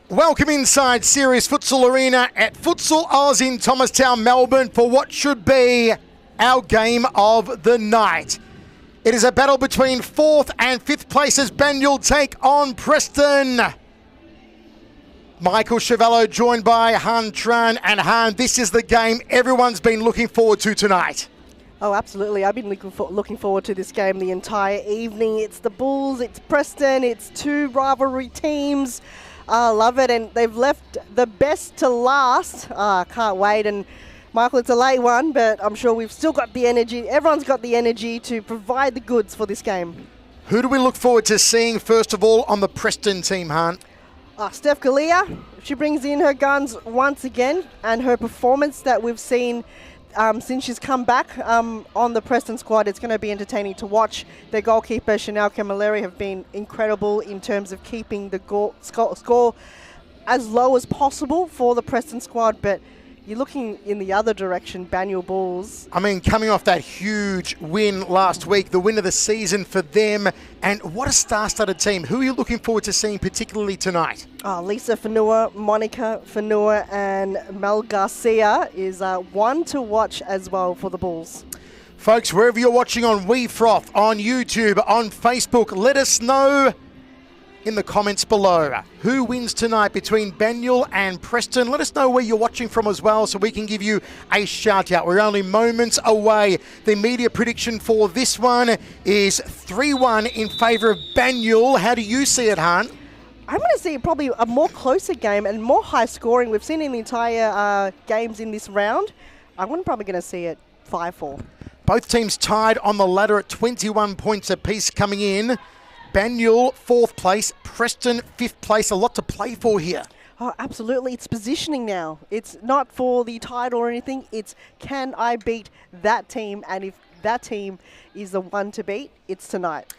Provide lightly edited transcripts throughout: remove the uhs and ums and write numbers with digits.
Welcome inside Series Futsal Arena at Futsal Oz in Thomastown, Melbourne for what should be our game of the night. It is a battle between 4th and 5th places. Banyule take on Preston. Michael Chevello joined by Han Tran. And Han, this is the game everyone's been looking forward to tonight. Oh, absolutely. I've been looking forward to this game the entire evening. It's the Bulls, it's Preston, it's two rivalry teams. I love it, and they've left the best to last. Can't wait. And Michael, it's a late one, but I'm sure we've still got the energy. Everyone's got the energy to provide the goods for this game. Who do we look forward to seeing, first of all, on the Preston team, Han? Steph Galea, she brings in her guns once again, and her performance that we've seen since she's come back on the Preston squad, it's going to be entertaining to watch. Their goalkeeper, Chanel Camilleri, have been incredible in terms of keeping the score as low as possible for the Preston squad, but you're looking in the other direction, Banyule Bulls. I mean, coming off that huge win last week, the win of the season for them, and what a star-studded team. Who are you looking forward to seeing particularly tonight? Lisa Fanua, Monica Fanua, and Mel Garcia is one to watch as well for the Bulls. Folks, wherever you're watching on WeFroth, on YouTube, on Facebook, let us know in the comments below who wins tonight between Banyule and Preston. Let us know where you're watching from as well so we can give you a shout out. We're only moments away. The media prediction for this one is 3-1 in favour of Banyule. How do you see it, Han? I'm going to see probably a more closer game and more high scoring. We've seen in the entire games in this round. I'm probably going to see it 5-4. Both teams tied on the ladder at 21 points apiece coming in. Banyule, 4th place. Preston, 5th place. A lot to play for here. Oh, absolutely. It's positioning now. It's not for the title or anything. It's can I beat that team? And if that team is the one to beat, it's tonight.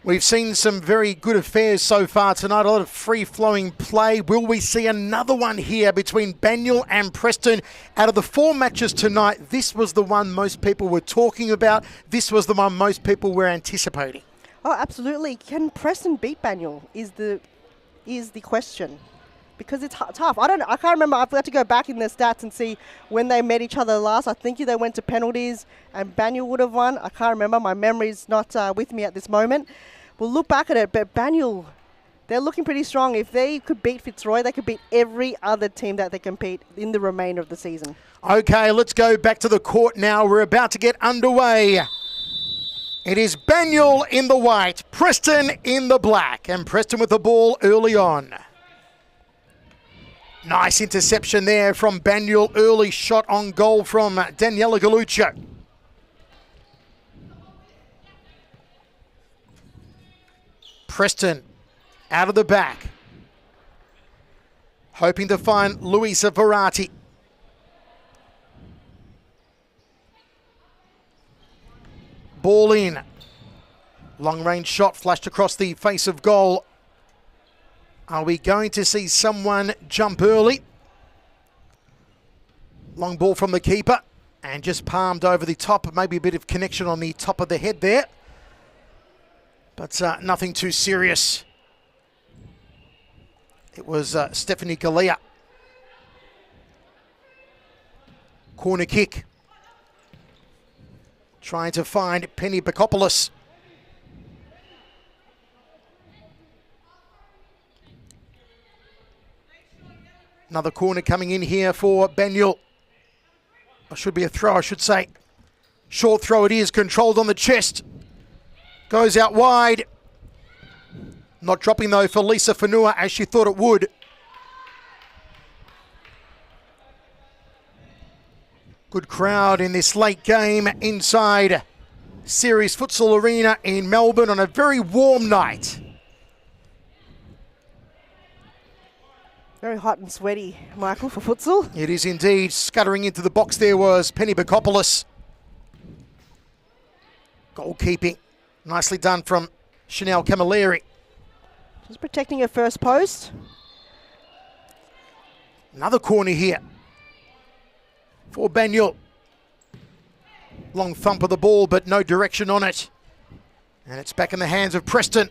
We've seen some very good affairs so far tonight. A lot of free-flowing play. Will we see another one here between Banyule and Preston? Out of the 4 matches tonight, this was the one most people were talking about. This was the one most people were anticipating. Oh, absolutely. Can Preston beat Banyule is the question. Because it's tough. I can't remember. I've got to go back in the stats and see when they met each other last. I think they went to penalties and Banyule would have won. I can't remember. My memory's not with me at this moment. We'll look back at it, but Banyule, they're looking pretty strong. If they could beat Fitzroy, they could beat every other team that they compete in the remainder of the season. Okay, let's go back to the court now. We're about to get underway. It is Banyule in the white, Preston in the black, and Preston with the ball early on. Nice interception there from Banyule. Early shot on goal from Daniela Galuccio. Preston out of the back, hoping to find Luisa Verratti. Ball in. Long range shot flashed across the face of goal. Are we going to see someone jump early? Long ball from the keeper and just palmed over the top. Maybe a bit of connection on the top of the head there. But nothing too serious. It was Stephanie Galea. Corner kick. Trying to find Penny Bakopoulos. Another corner coming in here for Banyule. It should be a throw, I should say. Short throw it is, controlled on the chest. Goes out wide. Not dropping though for Lisa Fanua as she thought it would. Good crowd in this late game inside Series Futsal Arena in Melbourne on a very warm night. Very hot and sweaty, Michael, for futsal. It is indeed. Scuttering into the box there was Penny Bakopoulos. Goalkeeping. Nicely done from Chanel Camilleri. Just protecting her first post. Another corner here for Banyule. Long thump of the ball, but no direction on it. And it's back in the hands of Preston.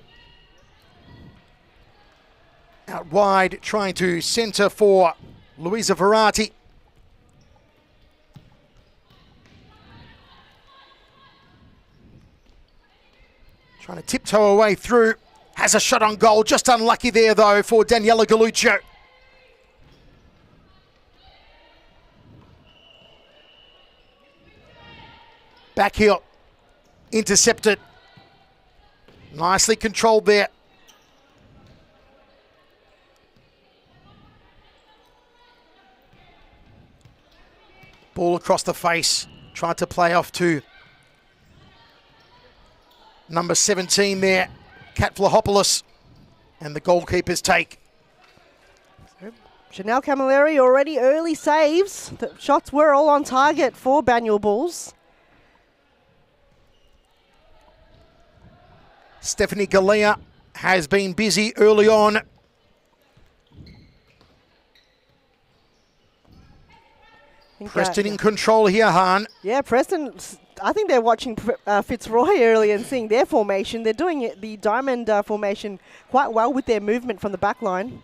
Out wide, trying to centre for Louisa Verratti. Trying to tiptoe her way through. Has a shot on goal. Just unlucky there, though, for Daniela Galluccio. Back heel. Intercepted. Nicely controlled there. Ball across the face. Tried to play off to number 17 there, Kat Vlahopoulos, and the goalkeeper's take. Chanel Camilleri already early saves. The shots were all on target for Banyule Bulls. Stephanie Galea has been busy early on. Preston in control here, Han. Yeah, Preston, I think they're watching Fitzroy early and seeing their formation. They're doing the diamond formation quite well with their movement from the back line.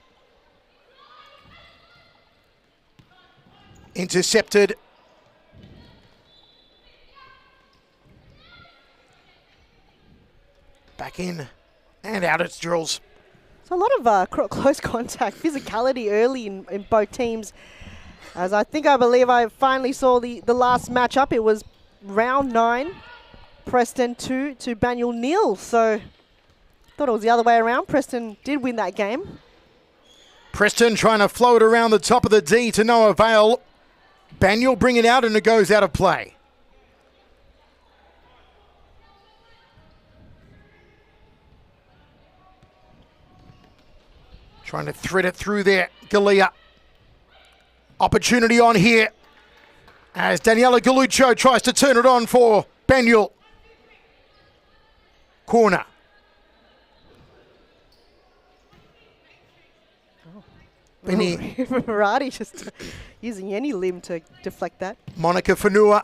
Intercepted. Back in and out it's drills. So a lot of close contact, physicality early in both teams. As I believe I finally saw the last matchup. It was round 9, Preston 2 to Banyule 0. So thought it was the other way around. Preston did win that game. Preston trying to float around the top of the D to no avail. Banyule bring it out and it goes out of play. Trying to thread it through there, Galea. Opportunity on here as Daniela Galluccio tries to turn it on for Banyule. Corner. Verratti just using any limb to deflect that. Monica Fanua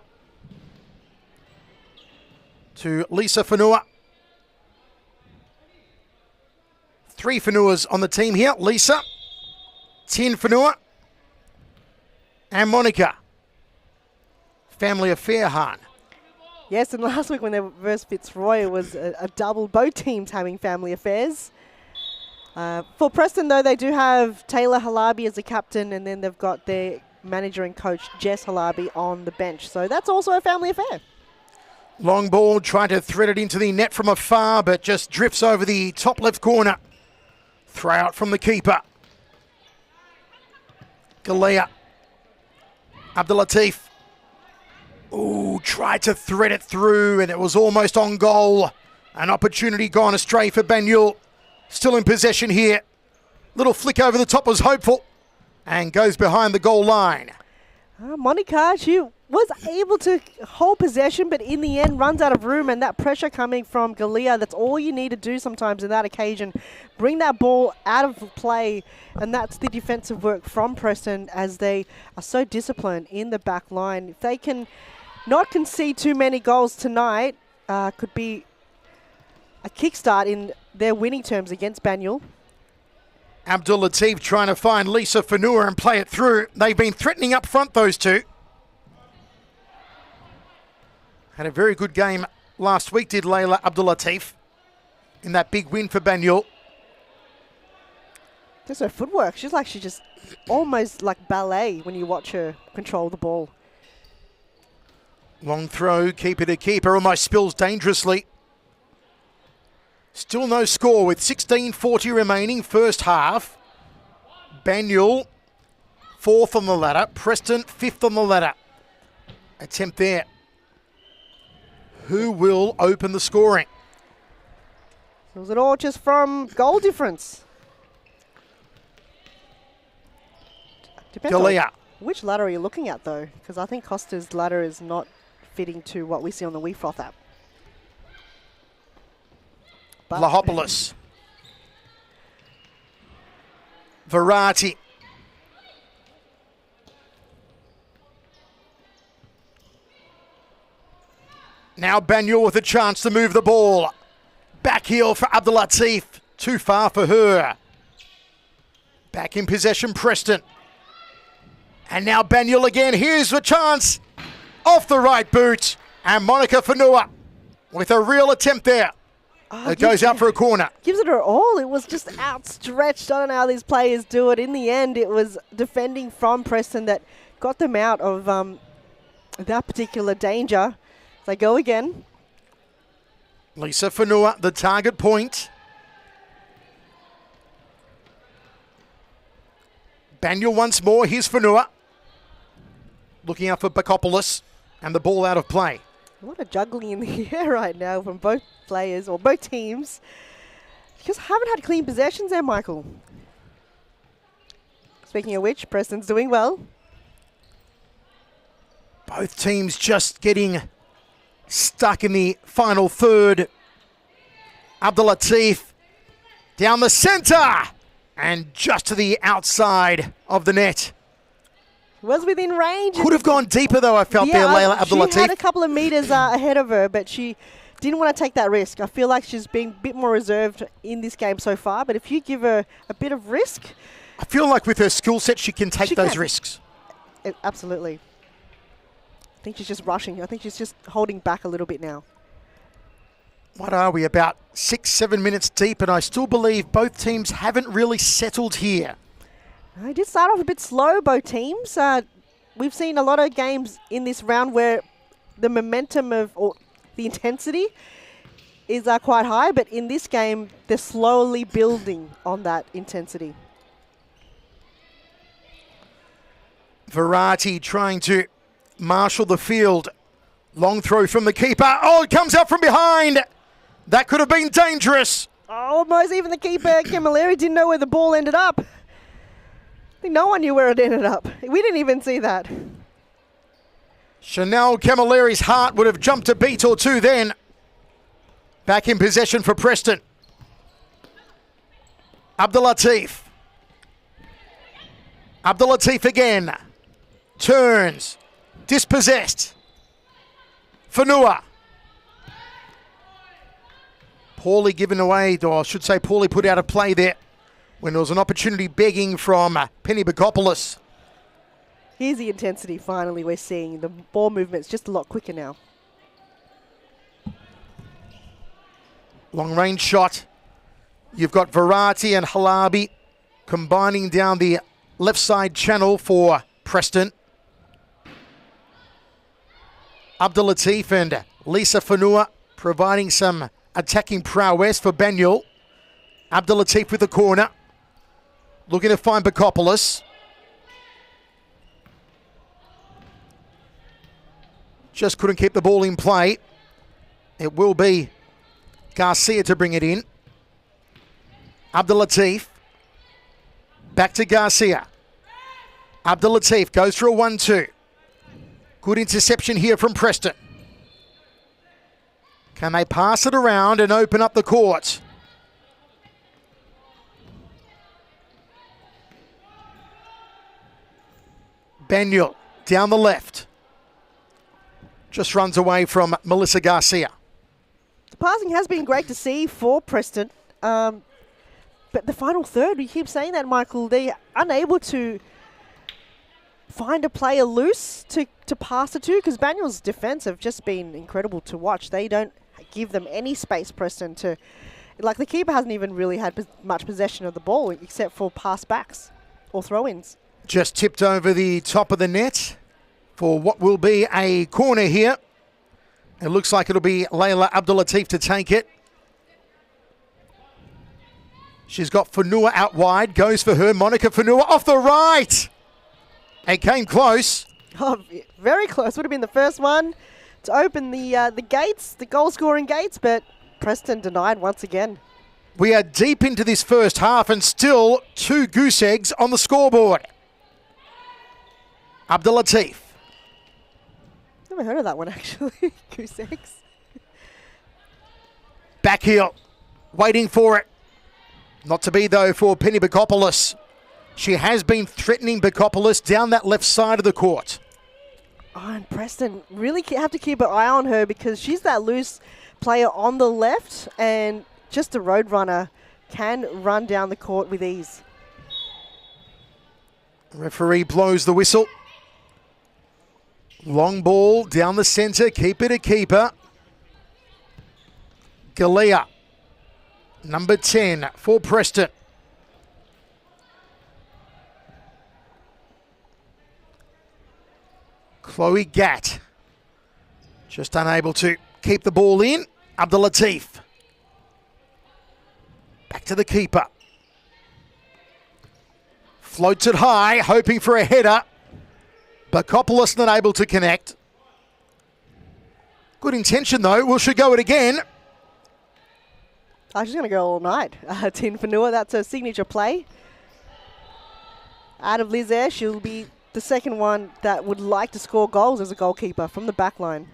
to Lisa Fanua. 3 Fanuas on the team here. Lisa, 10 Fanua, and Monica. Family affair, Han. Yes, and last week when they were versus Fitzroy, it was a double, both teams having family affairs. For Preston, though, they do have Taylor Halabi as the captain, and then they've got their manager and coach, Jess Halabi, on the bench. So that's also a family affair. Long ball, trying to thread it into the net from afar, but just drifts over the top left corner. Throw out from the keeper. Galea. Abdulatif. Ooh, tried to thread it through, and it was almost on goal. An opportunity gone astray for Banyule. Still in possession here. Little flick over the top was hopeful, and goes behind the goal line. Monica, she was able to hold possession, but in the end runs out of room, and that pressure coming from Galea, that's all you need to do sometimes in that occasion. Bring that ball out of play, and that's the defensive work from Preston as they are so disciplined in the back line. If they can not concede too many goals tonight, could be a kickstart in their winning terms against Banyule. Abdul Latif trying to find Lisa Fanua and play it through. They've been threatening up front, those two. Had a very good game last week, did Layla Abdul Latif, in that big win for Banyule. Just her footwork. She's just almost like ballet when you watch her control the ball. Long throw, keeper to keeper, almost spills dangerously. Still no score with 16:40 remaining, first half. Banyule, 4th on the ladder. Preston, 5th on the ladder. Attempt there. Who will open the scoring? Was it all just from goal difference? Depends Galea. on which ladder are you looking at, though? Because I think Costa's ladder is not fitting to what we see on the WeFroth app. Vlahopoulos. Verratti. Now Banyule with a chance to move the ball. Back heel for Abdulatif. Too far for her. Back in possession, Preston. And now Banyule again. Here's the chance. Off the right boot. And Monica Fanua with a real attempt there. It goes out for a corner. Gives it her all. It was just outstretched. I don't know how these players do it. In the end, it was defending from Preston that got them out of that particular danger. They go again. Lisa Fanua, the target point. Banyule once more. Here's Fanua. Looking out for Bakopoulos. And the ball out of play. A lot of juggling in the air right now from both players, or both teams. Because haven't had clean possessions there, Michael. Speaking of which, Preston's doing well. Both teams just getting stuck in the final third. Abdulatif down the centre and just to the outside of the net. Was within range. Could have gone deeper though, I felt there, Layla Abdulatif. She had a couple of metres ahead of her, but she didn't want to take that risk. I feel like she's been a bit more reserved in this game so far, but if you give her a bit of risk... I feel like with her skill set, she can take those risks. Absolutely. I think she's just rushing. I think she's just holding back a little bit now. What are we, about 6-7 minutes deep, and I still believe both teams haven't really settled here. I did start off a bit slow, both teams. We've seen a lot of games in this round where the momentum or the intensity is quite high, but in this game, they're slowly building on that intensity. Verratti trying to marshal the field. Long throw from the keeper. Oh, it comes out from behind. That could have been dangerous. Almost even the keeper, Camilleri, didn't know where the ball ended up. I think no one knew where it ended up. We didn't even see that. Chanel Camilleri's heart would have jumped a beat or two then. Back in possession for Preston. Abdulatif. Abdulatif again. Turns. Dispossessed. Fanua. Poorly given away, or I should say poorly put out of play there when there was an opportunity begging from Penny Bakopoulos. Here's the intensity finally we're seeing. The ball movement's just a lot quicker now. Long range shot. You've got Verratti and Halabi combining down the left side channel for Preston. Abdulatif and Lisa Fanua providing some attacking prowess for Banyule. Abdulatif with the corner. Looking to find Bakopoulos. Just couldn't keep the ball in play. It will be Garcia to bring it in. Abdulatif. Back to Garcia. Abdulatif goes for a 1-2. Good interception here from Preston. Can they pass it around and open up the court? Banyule down the left. Just runs away from Melissa Garcia. The passing has been great to see for Preston. But the final third, we keep saying that, Michael, they're unable to find a player loose to pass it to, because Banyule's defense have just been incredible to watch. They don't give them any space, Preston, to... Like, the keeper hasn't even really had much possession of the ball except for pass backs or throw-ins. Just tipped over the top of the net for what will be a corner here. It looks like it'll be Layla Abdulatif to take it. She's got Fanua out wide. Goes for her. Monica Fanua off the right. It came close. Oh, very close. Would have been the first one to open the gates, the goal-scoring gates, but Preston denied once again. We are deep into this first half and still 2 goose eggs on the scoreboard. Abdulatif. Never heard of that one, actually. Goose eggs. Back heel. Waiting for it. Not to be, though, for Penny Bakopoulos. She has been threatening Bakopoulos down that left side of the court. Oh, and Preston really have to keep an eye on her because she's that loose player on the left, and just a road runner can run down the court with ease. Referee blows the whistle. Long ball down the centre, keeper to keeper. Galea, number 10 for Preston. Chloe Gatt, just unable to keep the ball in. Abdul Latif, back to the keeper. Floats it high, hoping for a header. Bakopoulos not able to connect. Good intention though, will she go it again? Oh, she's going to go all night. Tin Fanua, that's her signature play. Out of Liz Air, she'll be the second one that would like to score goals as a goalkeeper from the back line.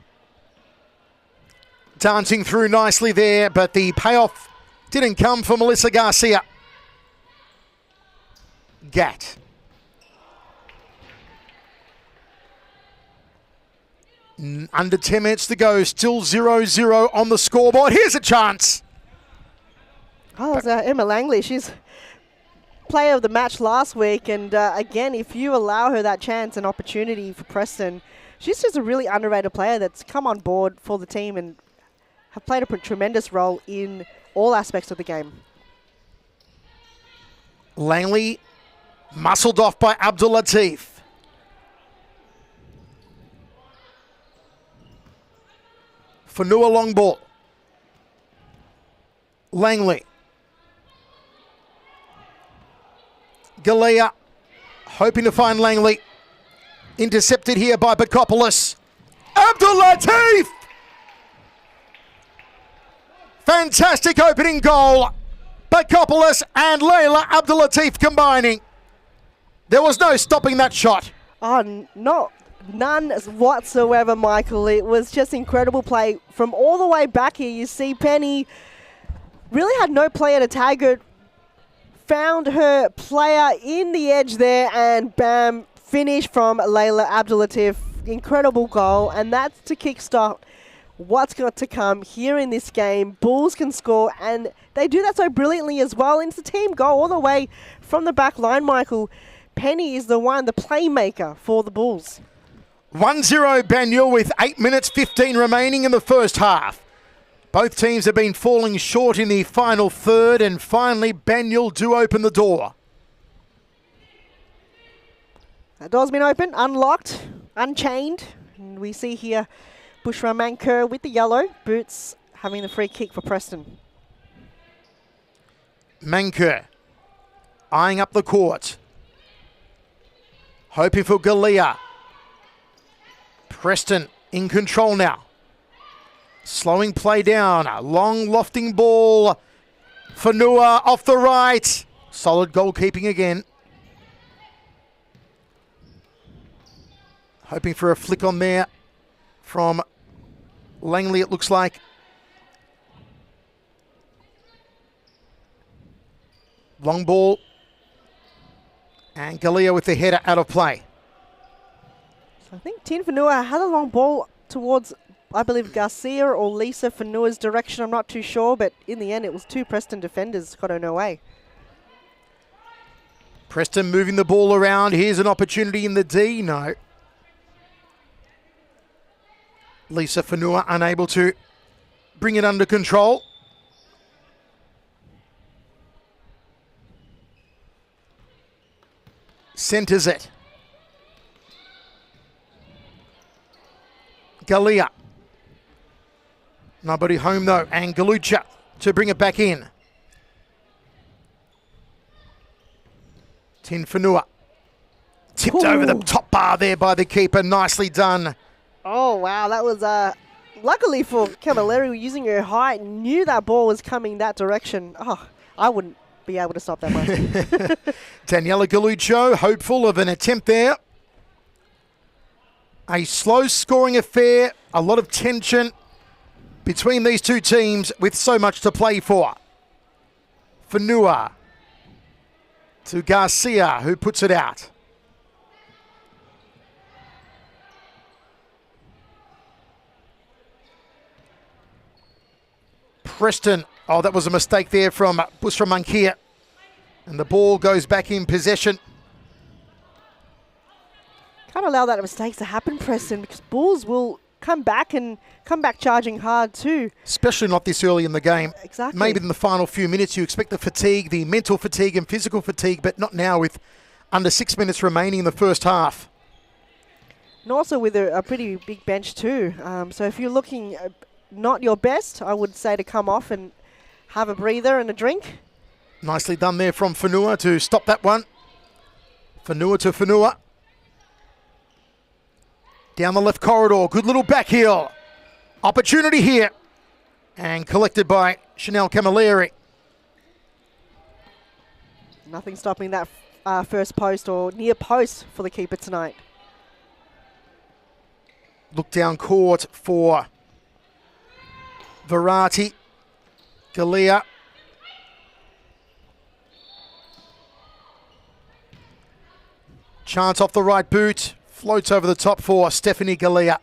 Dancing through nicely there, but the payoff didn't come for Melissa Garcia. Gatt. Under 10 minutes to go, still 0-0 on the scoreboard. Here's a chance. Oh, it was Emma Langley. She's player of the match last week, and again, if you allow her that chance and opportunity for Preston, she's just a really underrated player that's come on board for the team and have played a tremendous role in all aspects of the game. Langley muscled off by Abdul Latif. Fanua long ball. Langley. Galea hoping to find Langley. Intercepted here by Bakopoulos. Abdul Latif! Fantastic opening goal. Bakopoulos and Layla Abdul Latif combining. There was no stopping that shot. Oh, none whatsoever, Michael. It was just incredible play from all the way back here. You see Penny really had no player to tag her. Found her player in the edge there, and bam, finish from Layla Abdul Latif. Incredible goal, and that's to kickstart what's got to come here in this game. Bulls can score, and they do that so brilliantly as well. It's a team goal all the way from the back line, Michael. Penny is the playmaker for the Bulls. 1-0 Banyule with 8 minutes 15 remaining in the first half. Both teams have been falling short in the final third, and finally Banyule do open the door. The door's been opened, unlocked, unchained. And we see here Bushra Manker with the yellow boots having the free kick for Preston. Manker eyeing up the court. Hoping for Galea. Preston in control now. Slowing play down. A long lofting ball. Fanua off the right. Solid goalkeeping again. Hoping for a flick on there from Langley, it looks like. Long ball. And Galea with the header out of play. I think Tin Fanua had a long ball towards, I believe, Garcia or Lisa Fanua's direction. I'm not too sure, but in the end, it was two Preston defenders got her way. Preston moving the ball around. Here's an opportunity in the D. No. Lisa Fanua unable to bring it under control. Centres it. Galea. Nobody home though, and Galucha to bring it back in. Tin Fanua. Tipped over the top bar there by the keeper. Nicely done. Oh, wow. That was, luckily for Cavallari, using her height, knew that ball was coming that direction. Oh, I wouldn't be able to stop that one. Daniela Galucho, hopeful of an attempt there. A slow scoring affair, a lot of tension between these two teams with so much to play for. Fanua to Garcia, who puts it out. Preston, oh, that was a mistake there from Busra Mankir. And the ball goes back in possession Can't allow that mistakes to happen, Preston, because Bulls will come back and come back charging hard too. Especially not this early in the game. Exactly. Maybe in the final few minutes you expect the fatigue, the mental fatigue and physical fatigue, but not now with under 6 minutes remaining in the first half. And also with a pretty big bench too. So if you're looking not your best, I would say to come off and have a breather and a drink. Nicely done there from Fanua to stop that one. Fanua to Fanua. Down the left corridor, good little back heel. Opportunity here. And collected by Chanel Camilleri. Nothing stopping that first post or near post for the keeper tonight. Look down court for Verratti. Galea. Chance off the right boot. Floats over the top for Stephanie Galea.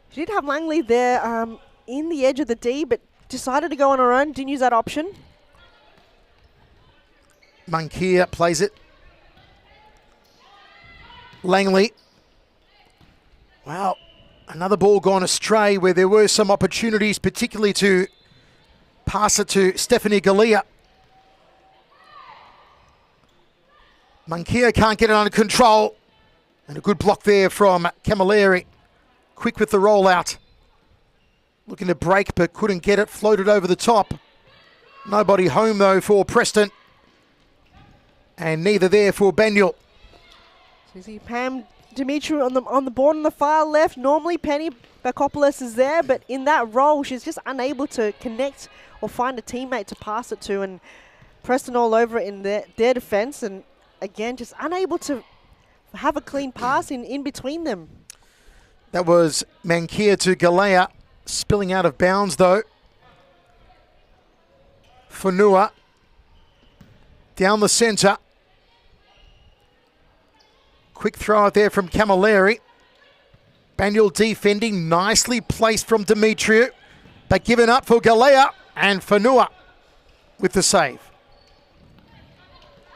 She did have Langley there in the edge of the D, but decided to go on her own. Didn't use that option. Munkia plays it. Langley. Wow, another ball gone astray where there were some opportunities, particularly to pass it to Stephanie Galea. Munkia can't get it under control. And a good block there from Camilleri. Quick with the rollout. Looking to break but couldn't get it. Floated over the top. Nobody home though for Preston. And neither there for Banyule. So you see Pam Dimitri on the board on the far left. Normally Penny Bakopoulos is there, but in that role she's just unable to connect or find a teammate to pass it to. And Preston all over it in their defence, and again just unable to have a clean pass in between them. That was Mankia to Galea. Spilling out of bounds though. Fanua. Down the centre. Quick throw out there from Camilleri. Banyule defending. Nicely placed from Demetriou. But given up for Galea. And Fanua with the save.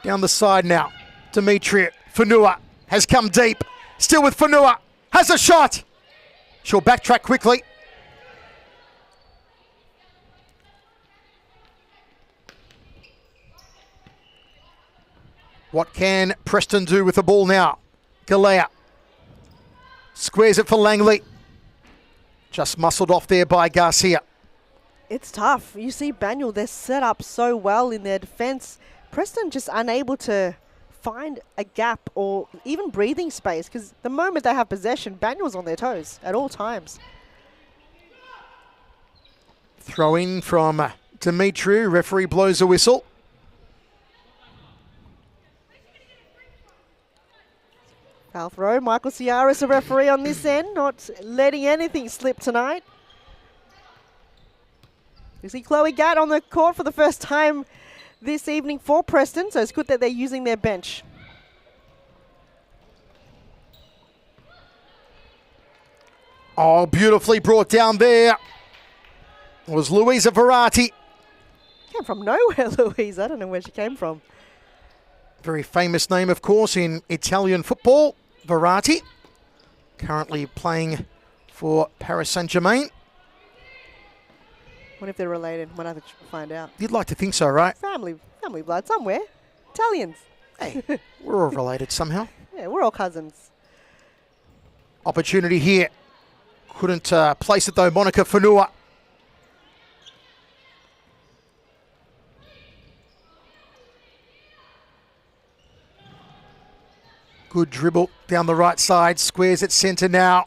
Down the side now. Demetriou. Fanua has come deep. Still with Fanua. Has a shot. She'll backtrack quickly. What can Preston do with the ball now? Galea. Squares it for Langley. Just muscled off there by Garcia. It's tough. You see Banyule, they're set up so well in their defence. Preston just unable to find a gap or even breathing space, because the moment they have possession, Banyule's on their toes at all times. Throw in from Demetriou. Referee blows a whistle. Foul throw. Michael Ciaris, the referee on this end, not letting anything slip tonight. You see Chloe Gatt on the court for the first time this evening for Preston, so it's good that they're using their bench. Oh, beautifully brought down there. It was Louisa Verratti. Came from nowhere, Louise. I don't know where she came from. Very famous name, of course, in Italian football. Verratti. Currently playing for Paris Saint-Germain. What if they're related? Might have to find out. You'd like to think so, right? Family blood somewhere. Italians. Hey, we're all related somehow. Yeah, we're all cousins. Opportunity here. Couldn't place it though, Monica Fanua. Good dribble down the right side. Squares at centre now.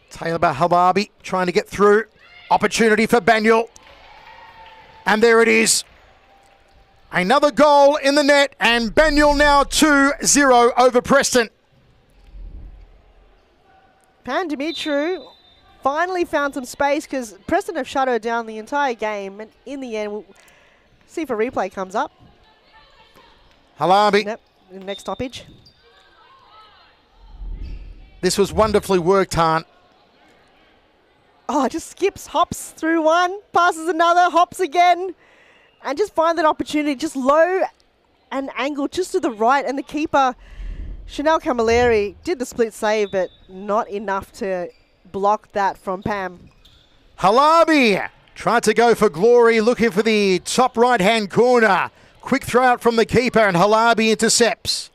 Taylor Halabi trying to get through. Opportunity for Banyule. And there it is. Another goal in the net, and Banyule now 2-0 over Preston. Pam Dimitri finally found some space, because Preston have shut her down the entire game, and in the end, we'll see if a replay comes up. Halabi. Yep, the next stoppage. This was wonderfully worked, Han. Oh, just skips, hops through one, passes another, hops again, and just find that opportunity, just low and angle just to the right, and the keeper Chanel Camilleri did the split save, but not enough to block that from Pam. Halabi tried to go for glory, looking for the top right-hand corner. Quick throw out from the keeper, and Halabi intercepts.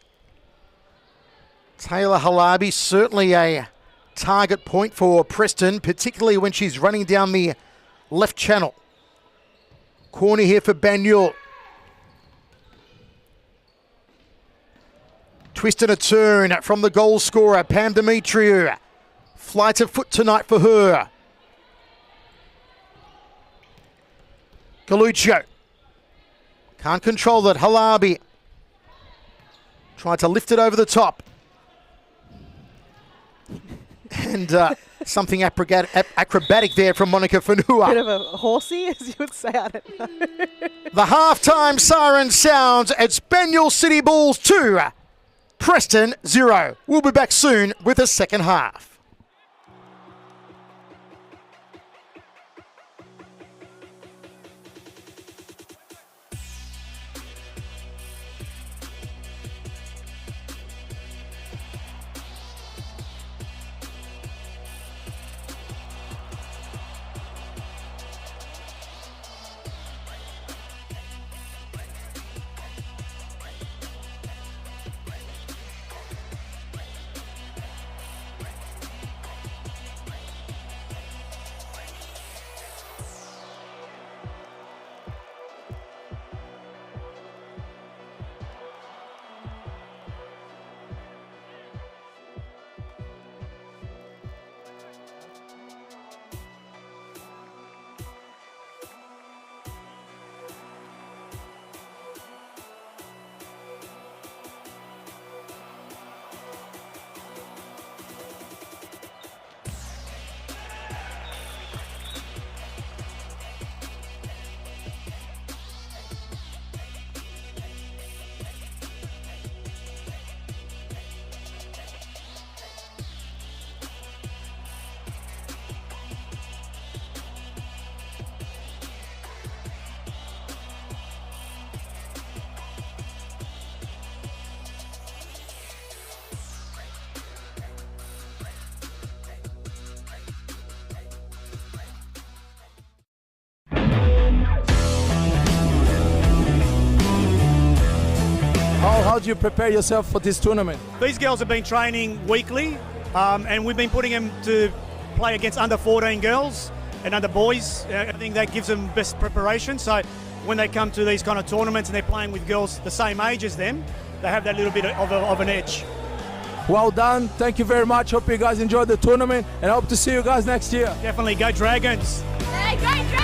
Taylor Halabi, certainly a target point for Preston, particularly when she's running down the left channel. Corner here for Banyule. Twist and a turn from the goal scorer, Pam Demetriou. Flight of foot tonight for her. Galuccio. Can't control that. Halabi. Tried to lift it over the top. And something acrobatic there from Monica Fanua. Bit of a horsey, as you would say. I don't know. The halftime siren sounds. It's Banyule City Bulls 2, Preston 0. We'll be back soon with the second half. How do you prepare yourself for this tournament? These girls have been training weekly, and we've been putting them to play against under 14 girls and under boys. I think that gives them best preparation. So when they come to these kind of tournaments and they're playing with girls the same age as them, they have that little bit of an edge. Well done. Thank you very much. Hope you guys enjoyed the tournament and hope to see you guys next year. Definitely go Dragons. Hey, go Dragons!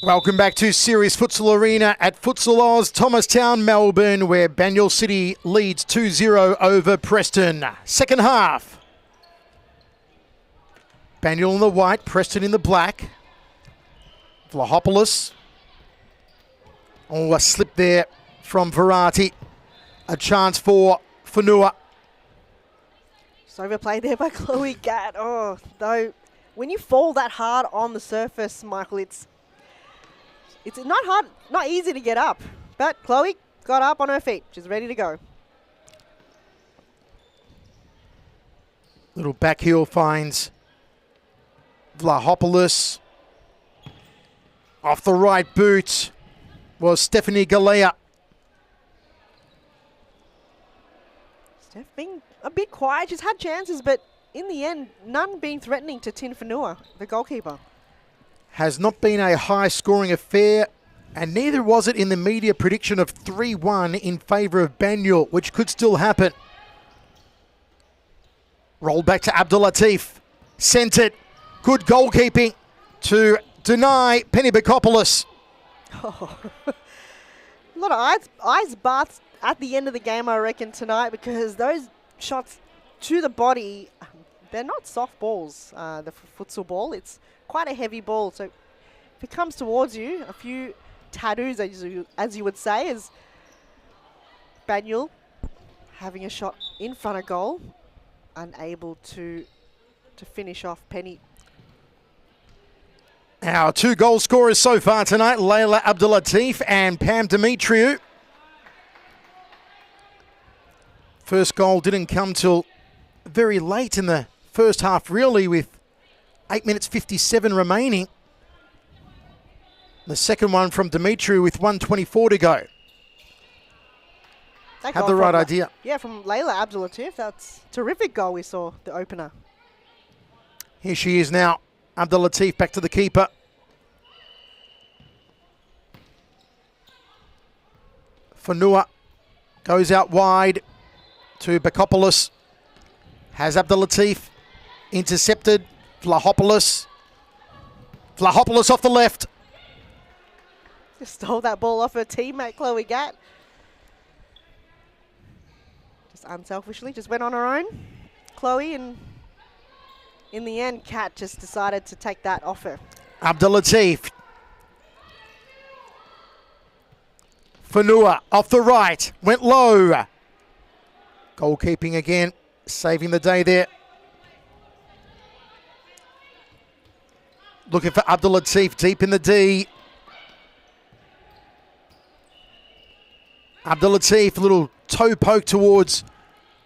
Welcome back to Series Futsal Arena at Futsal Oz, Thomastown, Melbourne, where Banyule City leads 2-0 over Preston. Second half. Banyule in the white, Preston in the black. Vlahopoulos. Oh, a slip there from Verratti. A chance for Fanua. Just overplayed there by Chloe Gatt. Oh, though, when you fall that hard on the surface, Michael, It's not hard, not easy to get up. But Chloe got up on her feet. She's ready to go. Little back heel finds Vlahopoulos. Off the right boot was Stephanie Galea. Steph being a bit quiet. She's had chances, but in the end, none being threatening to Tin Fanua, the goalkeeper. Has not been a high-scoring affair, and neither was it in the media prediction of 3-1 in favour of Banyule, which could still happen. Rolled back to Abdul Latif. Sent it. Good goalkeeping to deny Penny Bakopoulos. Oh. A lot of ice baths at the end of the game, I reckon, tonight, because those shots to the body, they're not soft balls, the futsal ball. It's quite a heavy ball. So if it comes towards you, a few tattoos, as you would say, as Banyule having a shot in front of goal, unable to finish off Penny. Our 2 goal scorers so far tonight, Layla Abdulatif and Pam Dimitriou. First goal didn't come till very late in the first half, really, with 8 minutes 57 remaining. The second one from Dimitriou with 1:24 to go. Had the right idea. Yeah, from Layla Abdulatif. That's a terrific goal we saw, the opener. Here she is now. Abdul Latif back to the keeper. Fanua goes out wide to Bakopoulos. Has Abdul Latif intercepted. Vlahopoulos. Vlahopoulos off the left. Just stole that ball off her teammate, Chloe Gatt. Just unselfishly, just went on her own. Chloe, and in the end, Kat just decided to take that off her. Abdul Latif. Fanua off the right. Went low. Goalkeeping again. Saving the day there. Looking for Abdul Latif deep in the D. Abdul Latif, a little toe poke towards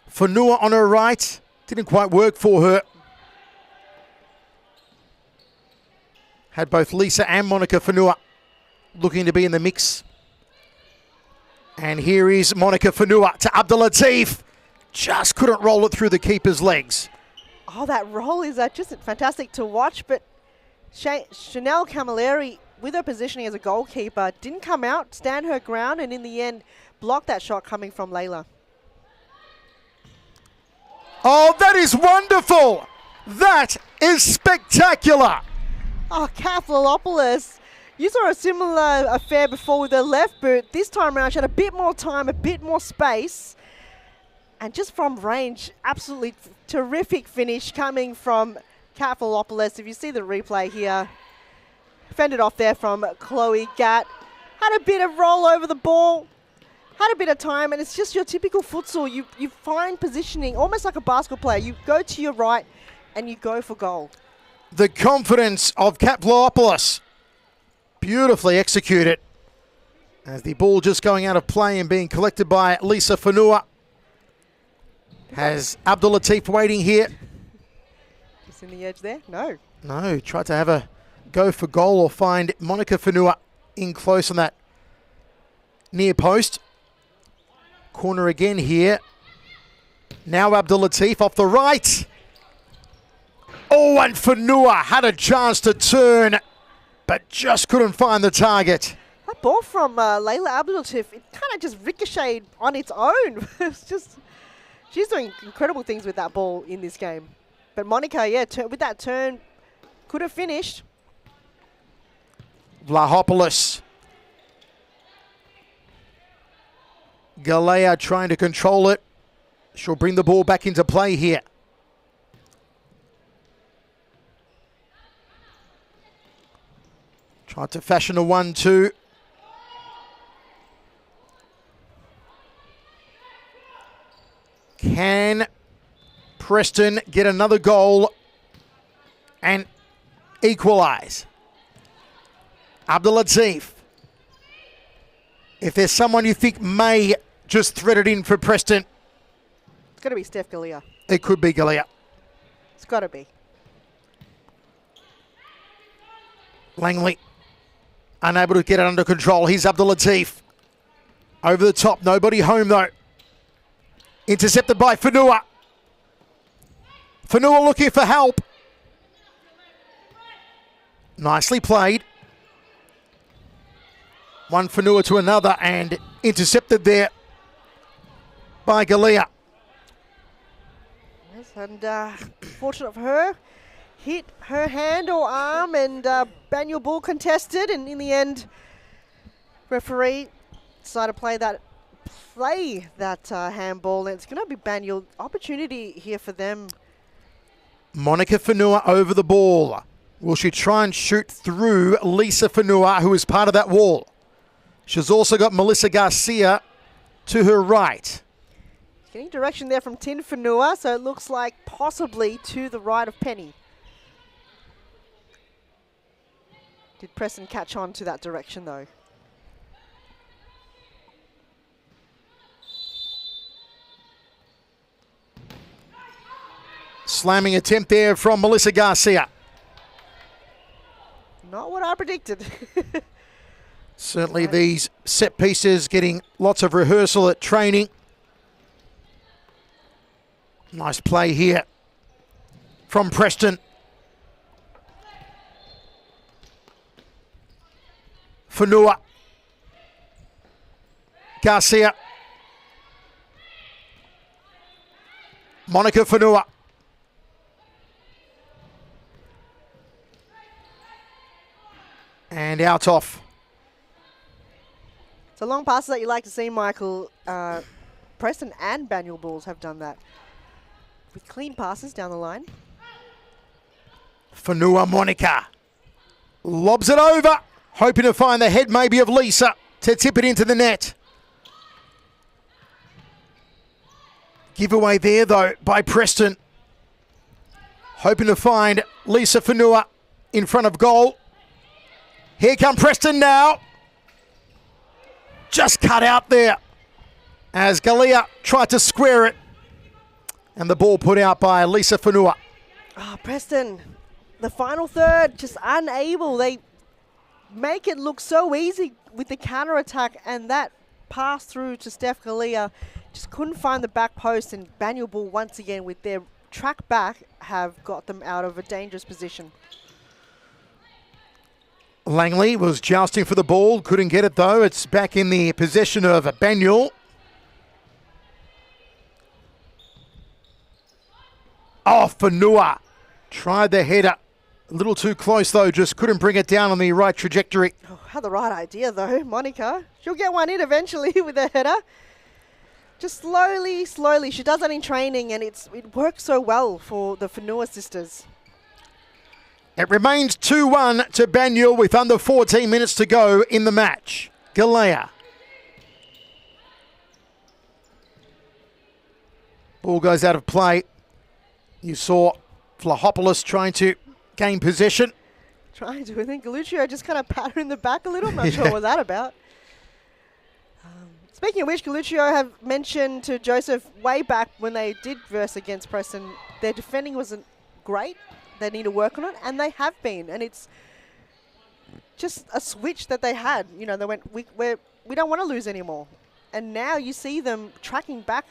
Fanua on her right. Didn't quite work for her. Had both Lisa and Monica Fanua looking to be in the mix. And here is Monica Fanua to Abdul Latif. Just couldn't roll it through the keeper's legs. Oh, that roll is just fantastic to watch, but Chanel Camilleri, with her positioning as a goalkeeper, didn't come out, stand her ground, and in the end, blocked that shot coming from Layla. Oh, that is wonderful. That is spectacular. Oh, Kaflopoulos. You saw a similar affair before with her left boot. This time around, she had a bit more time, a bit more space. And just from range, absolutely terrific finish coming from Kaflopoulos. If you see the replay here, fended off there from Chloe Gatt. Had a bit of roll over the ball, had a bit of time, and it's just your typical futsal. You find positioning, almost like a basketball player. You go to your right and you go for goal. The confidence of Kaflopoulos. Beautifully executed. As the ball just going out of play and being collected by Lisa Fanua. Has Abdul Latif waiting here. Just in the edge there? No. No, tried to have a go for goal or find Monica Fanua in close on that near post. Corner again here. Now Abdul Latif off the right. Oh, and Fanua had a chance to turn, but just couldn't find the target. That ball from Layla Abdulatif, it kind of just ricocheted on its own. It's just, she's doing incredible things with that ball in this game. But Monica, yeah, with that turn, could have finished. Vlahopoulos. Galea trying to control it. She'll bring the ball back into play here. Tried to fashion a 1-2. Can Preston get another goal and equalise? Abdul Latif If there's someone you think may just thread it in for Preston, It's got to be Steph Galea. it could be Galea. It's got to be. Langley, unable to get it under control. Here's Abdul Latif. Over the top, nobody home though. Intercepted by Fanua. Fanua looking for help. Nicely played. One Fanua to another and intercepted there by Galea. Yes, and fortunate for her, hit her hand or arm, and Banyule ball contested, and in the end, referee decided to play that handball, and it's going to be Banyule. Opportunity here for them. Monica Fanua over the ball. Will she try and shoot through Lisa Fanua, who is part of that wall? She's also got Melissa Garcia to her right. Getting direction there from Tin Fanua, so it looks like possibly to the right of Penny. Did Preston catch on to that direction though? Slamming attempt there from Melissa Garcia. Not what I predicted. Certainly these set pieces getting lots of rehearsal at training. Nice play here from Preston. Fanua. Garcia. Monica Fanua. And out off. It's a long passes that you like to see, Michael. Preston and Banyule Bulls have done that with clean passes down the line. Fanua Monica lobs it over, hoping to find the head maybe of Lisa to tip it into the net. Giveaway there though by Preston. Hoping to find Lisa Fanua in front of goal. Here come Preston now. Just cut out there as Galea tried to square it. And the ball put out by Lisa Fanua. Oh, Preston, the final third, just unable. They make it look so easy with the counter-attack, and that pass through to Steph Galea just couldn't find the back post, and Banyule Bull once again with their track back have got them out of a dangerous position. Langley was jousting for the ball, couldn't get it though. It's back in the possession of Banyule. Oh, Fanua tried the header. A little too close though, just couldn't bring it down on the right trajectory. Oh, had the right idea though, Monica. She'll get one in eventually with a header. Just slowly, slowly. She does that in training, and it works so well for the Fanua sisters. It remains 2-1 to Banyule with under 14 minutes to go in the match. Galea. Ball goes out of play. You saw Vlahopoulos trying to gain possession. Trying to. I think Galuccio just kind of pat her in the back a little. I'm not sure what that about. Speaking of which, Galuccio have mentioned to Joseph way back when they did verse against Preston, their defending wasn't great. They need to work on it, and they have been. And it's just a switch that they had. You know, they went, we don't want to lose anymore. And now you see them tracking back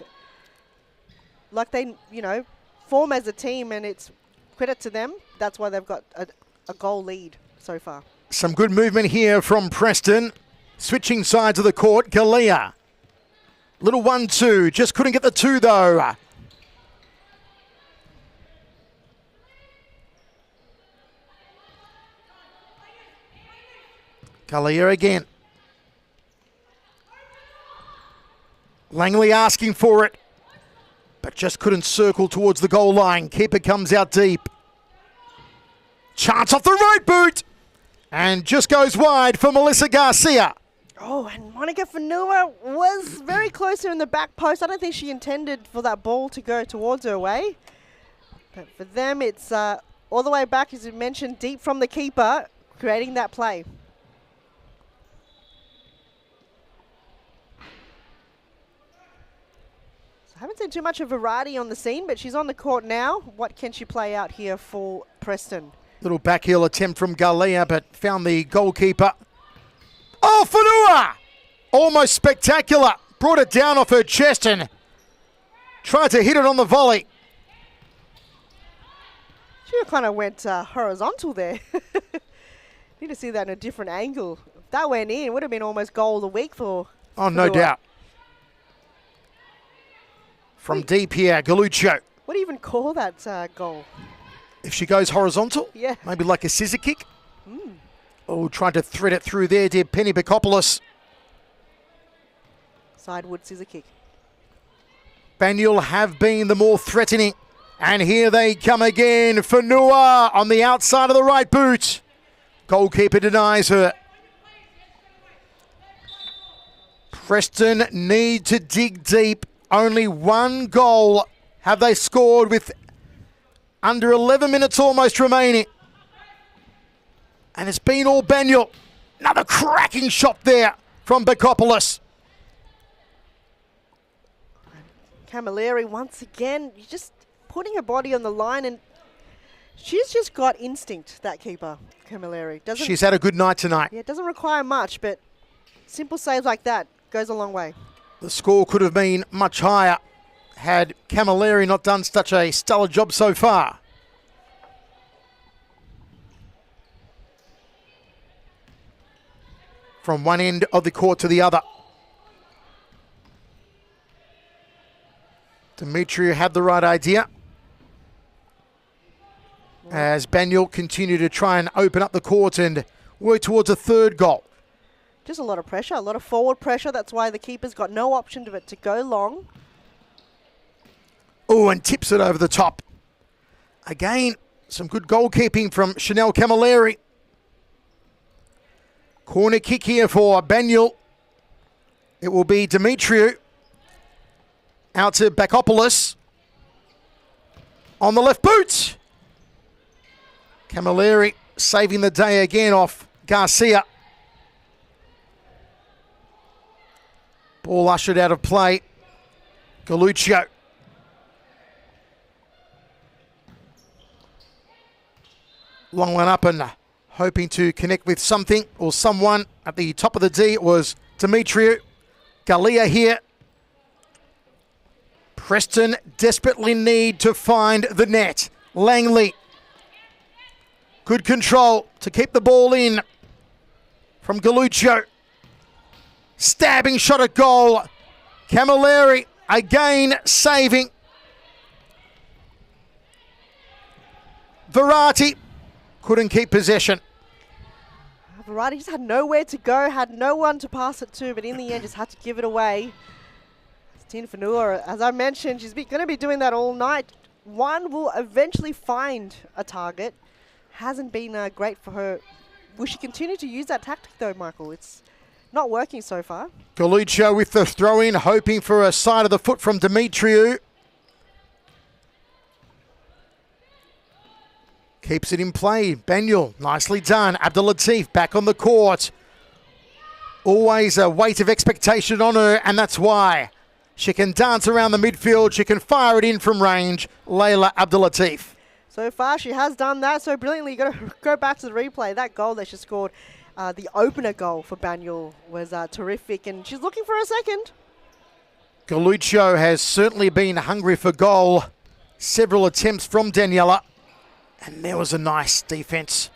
like they, you know, form as a team, and it's credit to them. That's why they've got a goal lead so far. Some good movement here from Preston. Switching sides of the court, Galea. Little 1-2, just couldn't get the 2 though. Galea again. Langley asking for it, but just couldn't circle towards the goal line. Keeper comes out deep. Chance off the right boot, and just goes wide for Melissa Garcia. Oh, and Monica Fanua was very close here in the back post. I don't think she intended for that ball to go towards her way. But for them, it's all the way back, as you mentioned, deep from the keeper, creating that play. I haven't seen too much of variety on the scene, but she's on the court now. What can she play out here for Preston? Little back heel attempt from Galea, but found the goalkeeper. Oh, Fanua! Almost spectacular. Brought it down off her chest and tried to hit it on the volley. She kind of went horizontal there. Need to see that in a different angle. If that went in, it would have been almost goal of the week for Oh, no doubt. From deep here, Galuccio. What do you even call that goal? If she goes horizontal, Yeah. maybe like a scissor kick. Oh, trying to thread it through there, did Penny Bakopoulos. Sidewood scissor kick. Banyule have been the more threatening. And here they come again. Fanua on the outside of the right boot. Goalkeeper denies her. Preston need to dig deep. Only one goal have they scored with under 11 minutes almost remaining. And it's been all Banyule. Another cracking shot there from Bakopoulos. Camilleri once again, just putting her body on the line, and she's just got instinct, that keeper, Camilleri. She's had a good night tonight. Yeah, it doesn't require much, but simple saves like that goes a long way. The score could have been much higher had Camilleri not done such a stellar job so far. From one end of the court to the other. Demetriou had the right idea. As Banyule continued to try and open up the court and work towards a third goal. Just a lot of pressure, a lot of forward pressure. That's why the keeper's got no option to go long. Oh, and tips it over the top. Again, some good goalkeeping from Chanel Camilleri. Corner kick here for Banyule. It will be Demetriou. Out to Bakopoulos. On the left boot. Camilleri saving the day again off Garcia. Ball ushered out of play. Galuccio. Long one up and hoping to connect with something or someone at the top of the D. It was Demetriou. Galea here. Preston desperately need to find the net. Langley. Good control to keep the ball in from Galuccio. Stabbing shot at goal. Camilleri again saving. Verratti couldn't keep possession. Verratti just had nowhere to go, had no one to pass it to, but in the end just had to give it away. Tina Fanua, as I mentioned, she's going to be doing that all night. One will eventually find a target. Hasn't been great for her. Will she continue to use that tactic though, Michael? It's not working so far. Galuccio with the throw-in, hoping for a side of the foot from Demetriou. Keeps it in play. Banyule, nicely done. Abdelatif back on the court. Always a weight of expectation on her, and that's why she can dance around the midfield. She can fire it in from range. Layla Abdelatif. So far, she has done that so brilliantly. You've got to go back to the replay. That goal that she scored, the opener goal for Banyule, was terrific, and she's looking for a second. Galuccio has certainly been hungry for goal. Several attempts from Daniela. And there was a nice defence.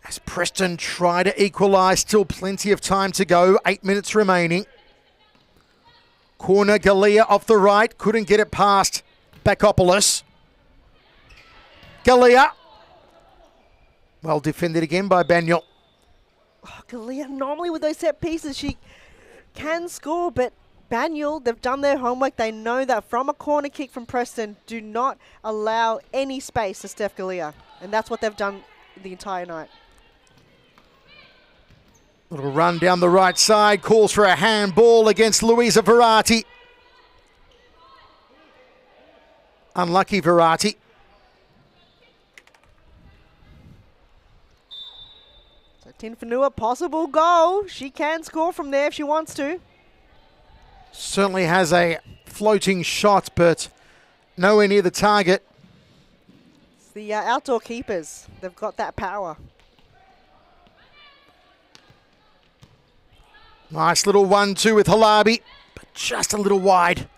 As Preston try to equalise, still plenty of time to go. 8 minutes remaining. Corner, Galea off the right. Couldn't get it past Bakopoulos. Galea. Well defended again by Banyule. Oh, Galea, normally with those set pieces, she can score, but Banyule, they've done their homework. They know that from a corner kick from Preston, do not allow any space to Steph Galea. And that's what they've done the entire night. Little run down the right side. Calls for a handball against Louisa Verratti. Unlucky Verratti. So Tin Fanua, possible goal. She can score from there if she wants to. Certainly has a floating shot, but nowhere near the target. It's the outdoor keepers. They've got that power. Nice little 1-2 with Halabi, but just a little wide.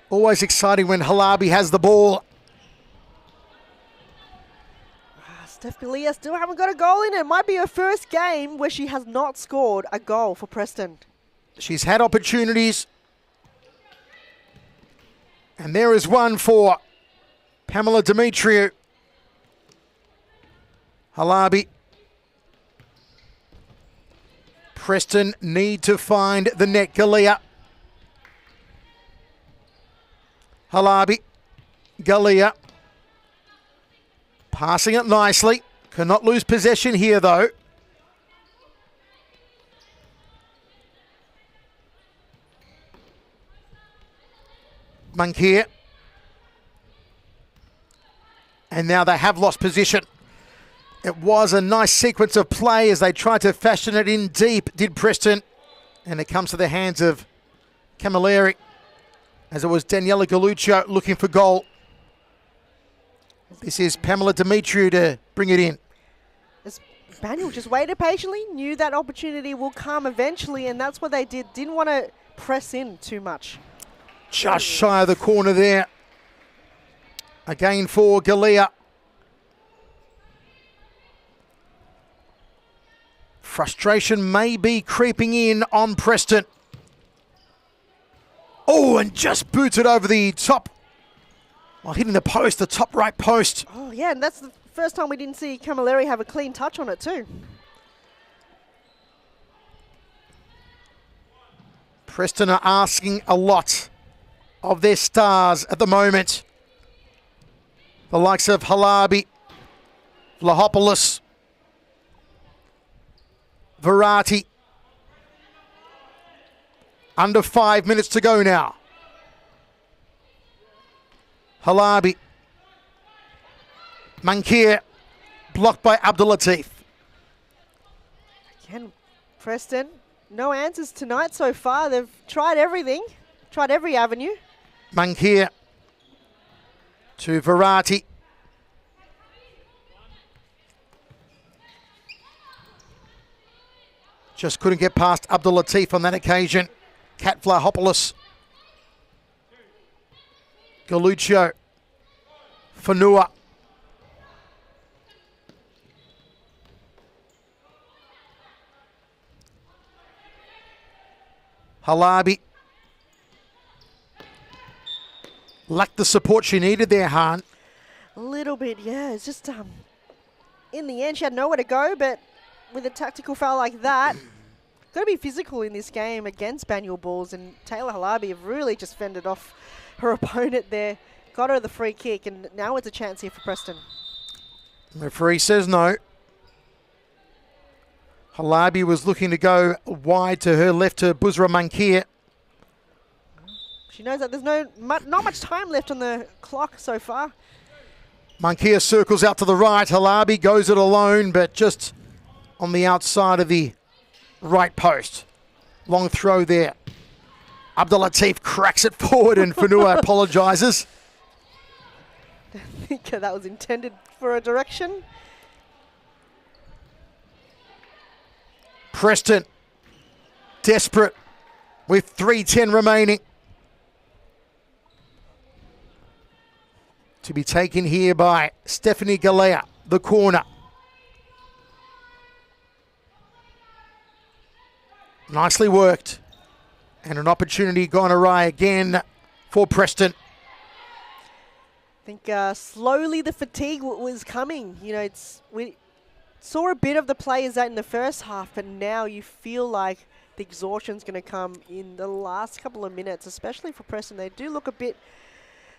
Always exciting when Halabi has the ball. Steph Galea still haven't got a goal in it. It might be her first game where she has not scored a goal for Preston. She's had opportunities. And there is one for Pamela Demetriou. Halabi. Preston need to find the net. Galea. Halabi. Galea. Passing it nicely. Cannot lose possession here, though. Mankier. And now they have lost position. It was a nice sequence of play as they tried to fashion it in deep, did Preston. And it comes to the hands of Camilleri, as it was Daniela Galluccio looking for goal. This is Pamela Demetriou to bring it in. As Banyule just waited patiently, knew that opportunity will come eventually, and that's what they did. Didn't want to press in too much. Just shy of the corner there. Again for Galea. Frustration may be creeping in on Preston. Oh, and just booted over the top. While hitting the post, the top right post. Oh, yeah, and that's the first time we didn't see Camilleri have a clean touch on it too. Preston are asking a lot of their stars at the moment. The likes of Halabi, Vlahopoulos, Verratti. Under 5 minutes to go now. Halabi. Mankier. Blocked by Abdulatif. Again, Preston, no answers tonight so far. They've tried everything, tried every avenue. Mankier. To Verratti. Just couldn't get past Abdulatif on that occasion. Kat Vlahopoulos. Galluccio. Fanua. Halabi. Lacked the support she needed there, Han. A little bit, yeah. It's just, in the end, she had nowhere to go, but with a tactical foul like that, got to be physical in this game against Banyule balls, and Taylor Halabi have really just fended off her opponent there. Got her the free kick, and now it's a chance here for Preston. Referee says no. Halabi was looking to go wide to her left to Busra Mankier. She knows that there's not much time left on the clock so far. Mankier circles out to the right. Halabi goes it alone, but just on the outside of the right post. Long throw there. Abdulatif cracks it forward and Fanua apologises. I think that was intended for a direction. Preston, desperate with 3:10 remaining. To be taken here by Stephanie Galea, the corner. Nicely worked. And an opportunity gone awry again for Preston. I think slowly the fatigue was coming. You know, we saw a bit of the players out in the first half, but now you feel like the exhaustion's going to come in the last couple of minutes, especially for Preston. They do look a bit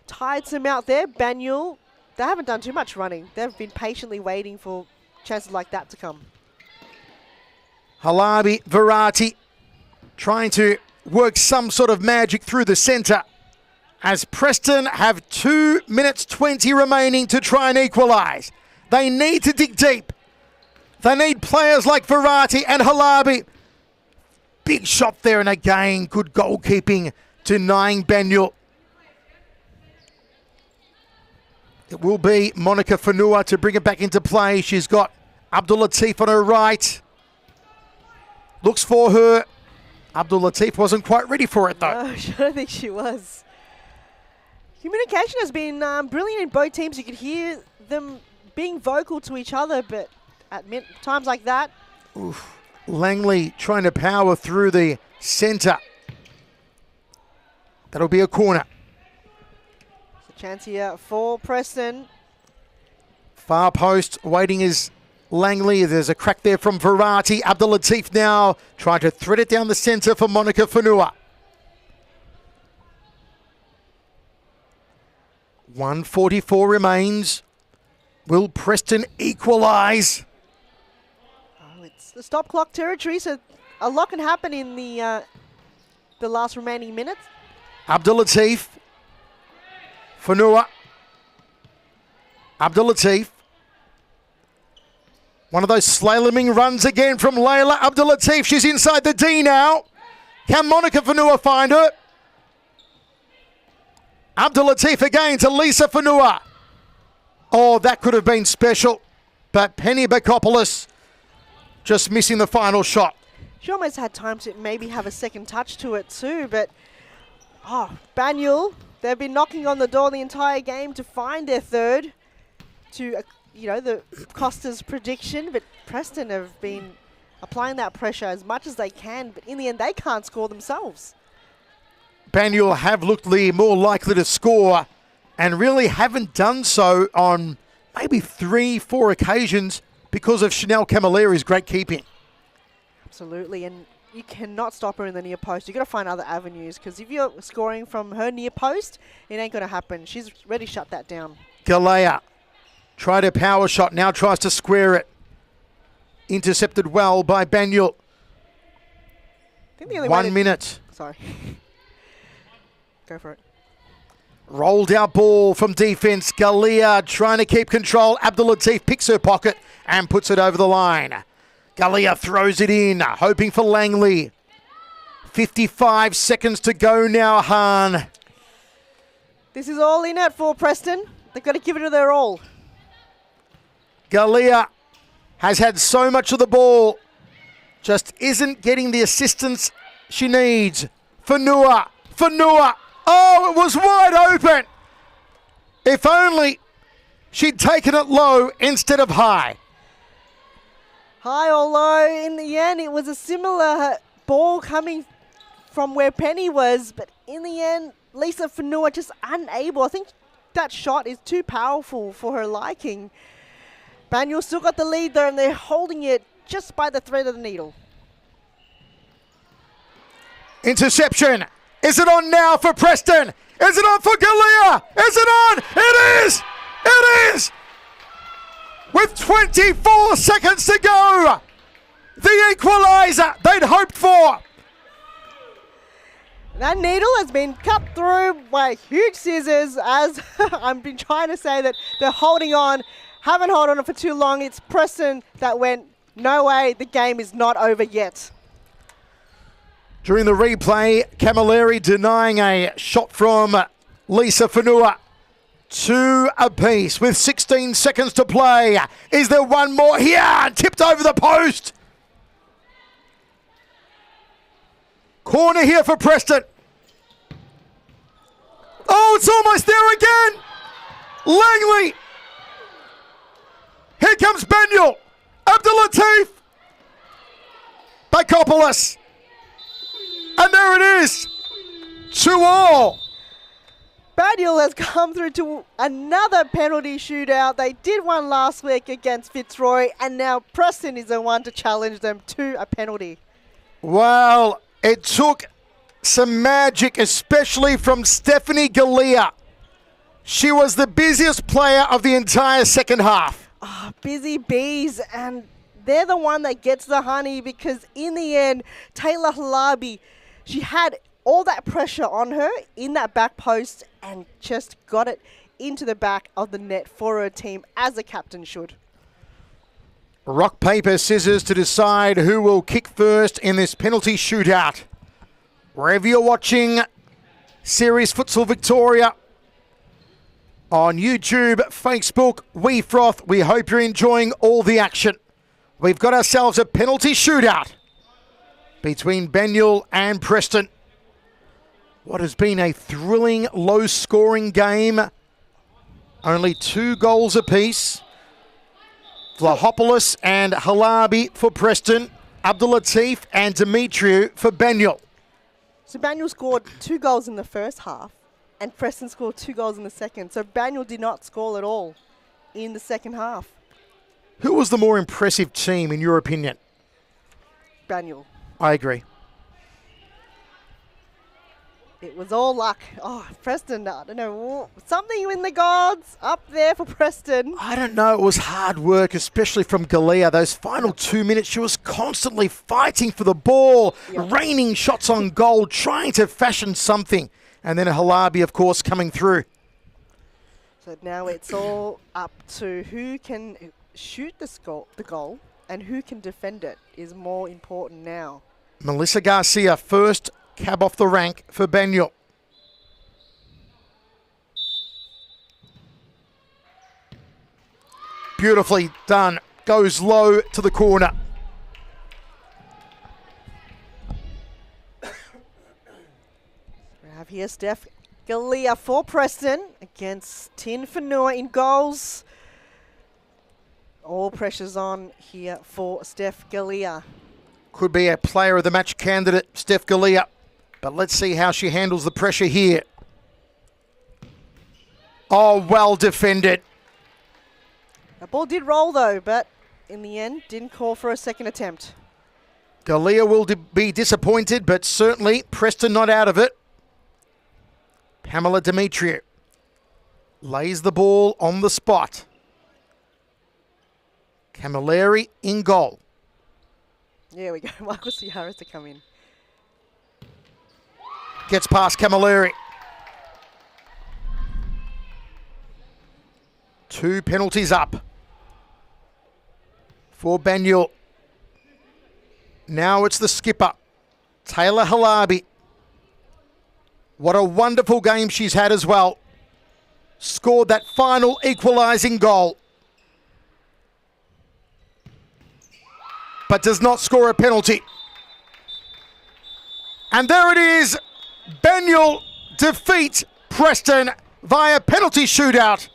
tiresome out there. Banyule, they haven't done too much running. They've been patiently waiting for chances like that to come. Halabi, Verratti, trying to work some sort of magic through the centre, as Preston have 2 minutes 20 remaining to try and equalise. They need to dig deep. They need players like Verratti and Halabi big shot there, and again, good goalkeeping, denying Banyule. It will be Monica Fanua to bring it back into play. She's got Abdul Latif on her right. Looks for her. Abdul Latif wasn't quite ready for it, though. No, I don't think she was. Communication has been brilliant in both teams. You could hear them being vocal to each other, but at times like that. Oof. Langley trying to power through the centre. That'll be a corner. There's a chance here for Preston. Far post waiting is Langley. There's a crack there from Verratti. Abdul Latif now trying to thread it down the centre for Monica Fanua. 1:44 remains. Will Preston equalise? Oh, it's the stop clock territory, so a lot can happen in the last remaining minutes. Abdul Latif. Fanua. Abdul Latif. One of those slaloming runs again from Layla Abdul Latif. She's inside the D now. Can Monica Fanua find her? Abdul Latif again to Lisa Fanua. Oh, that could have been special. But Penny Bakopoulos just missing the final shot. She almost had time to maybe have a second touch to it too, but Banyule, they've been knocking on the door the entire game to find their third to, the Costa's prediction, but Preston have been applying that pressure as much as they can, but in the end they can't score themselves. Banyule have looked the more likely to score and really haven't done so on maybe 3-4 occasions because of Chanel Camilleri's great keeping. Absolutely, and you cannot stop her in the near post. You've got to find other avenues, because if you're scoring from her near post, it ain't going to happen. She's already shut that down. Galea tried a power shot, now tries to square it. Intercepted well by Banyule. I think the only 1 minute. Sorry. Go for it. Rolled out ball from defence. Galea trying to keep control. Abdul Latif picks her pocket and puts it over the line. Galea throws it in, hoping for Langley. 55 seconds to go now, Han. This is all in it for Preston. They've got to give it their all. Galea has had so much of the ball, just isn't getting the assistance she needs. Fanua. Oh, it was wide open. If only she'd taken it low instead of high. High or low, in the end, it was a similar ball coming from where Penny was, but in the end, Lisa Fanua just unable. I think that shot is too powerful for her liking. Banyule still got the lead though, and they're holding it just by the thread of the needle. Interception. Is it on now for Preston? Is it on for Galea? Is it on? It is! It is! With 24 seconds to go, the equaliser they'd hoped for. That needle has been cut through by huge scissors, as I've been trying to say that they're holding on, haven't held on it for too long. It's Preston that went, no way, the game is not over yet. During the replay, Camilleri denying a shot from Lisa Fanua. 2 apiece with 16 seconds to play. Is there one more here? Tipped over the post. Corner here for Preston. Oh, it's almost there again. Langley. Here comes Banyule. Abdul Latif. Bakopoulos. And there it is. 2-2. Banyule has come through to another penalty shootout. They did one last week against Fitzroy, and now Preston is the one to challenge them to a penalty. Well, it took some magic, especially from Stephanie Galea. She was the busiest player of the entire second half. Oh, busy bees, and they're the one that gets the honey, because in the end, Taylor Halabi, she had all that pressure on her in that back post and just got it into the back of the net for her team, as the captain should. Rock, paper, scissors to decide who will kick first in this penalty shootout. Wherever you're watching Series Futsal Victoria, on YouTube, Facebook, We Froth, we hope you're enjoying all the action. We've got ourselves a penalty shootout between Banyule and Preston. What has been a thrilling, low-scoring game. Only 2 goals apiece. Vlahopoulos and Halabi for Preston. Abdulatif and Dimitriou for Banyule. So Banyule scored 2 goals in the first half, and Preston scored 2 goals in the second. So Banyule did not score at all in the second half. Who was the more impressive team, in your opinion? Banyule. I agree. It was all luck. Oh, Preston, I don't know. Something in the gods up there for Preston. I don't know. It was hard work, especially from Galea. Those final 2 minutes, she was constantly fighting for the ball, raining shots on goal, trying to fashion something. And then Halabi, of course, coming through. So now it's all up to who can shoot the goal and who can defend it is more important now. Melissa Garcia, first cab off the rank for Banyule. Beautifully done. Goes low to the corner. We have here Steph Galea for Preston against Tin Fanua in goals. All pressure's on here for Steph Galea. Could be a player of the match candidate, Steph Galea. But let's see how she handles the pressure here. Oh, well defended. The ball did roll though, but in the end didn't call for a second attempt. Galea will be disappointed, but certainly Preston not out of it. Pamela Dimitriou lays the ball on the spot. Camilleri in goal. There we go. Michael Ciaras to come in. Gets past Camilleri. 2 penalties up for Banyule. Now it's the skipper, Taylor Halabi. What a wonderful game she's had as well. Scored that final equalising goal. But does not score a penalty. And there it is. Banyule defeat Preston via penalty shootout.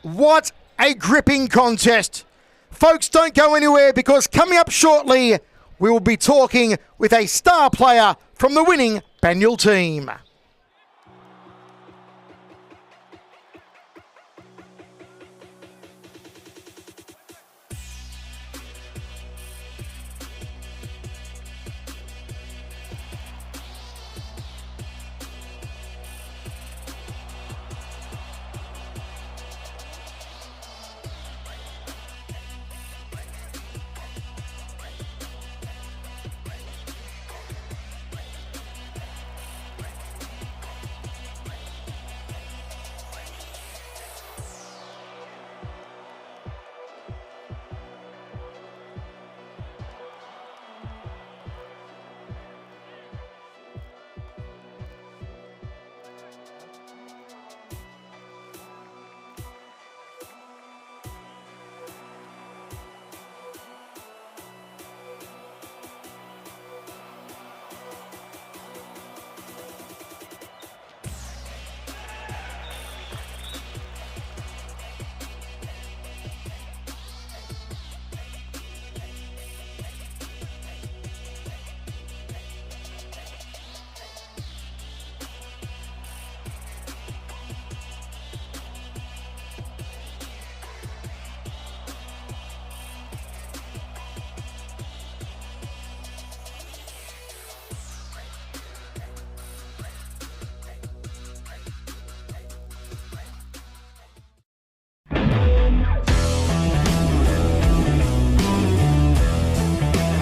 What a gripping contest. Folks, don't go anywhere because coming up shortly, we will be talking with a star player from the winning Banyule team.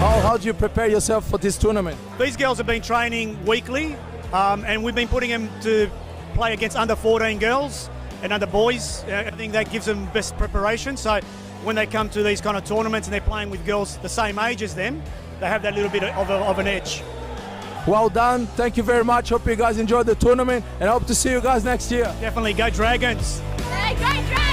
How do you prepare yourself for this tournament? These girls have been training weekly, and we've been putting them to play against under 14 girls and under boys. I think that gives them best preparation. So when they come to these kind of tournaments and they're playing with girls the same age as them, they have that little bit of an edge. Well done. Thank you very much. Hope you guys enjoyed the tournament and I hope to see you guys next year. Definitely go Dragons. Hey, go Dragons!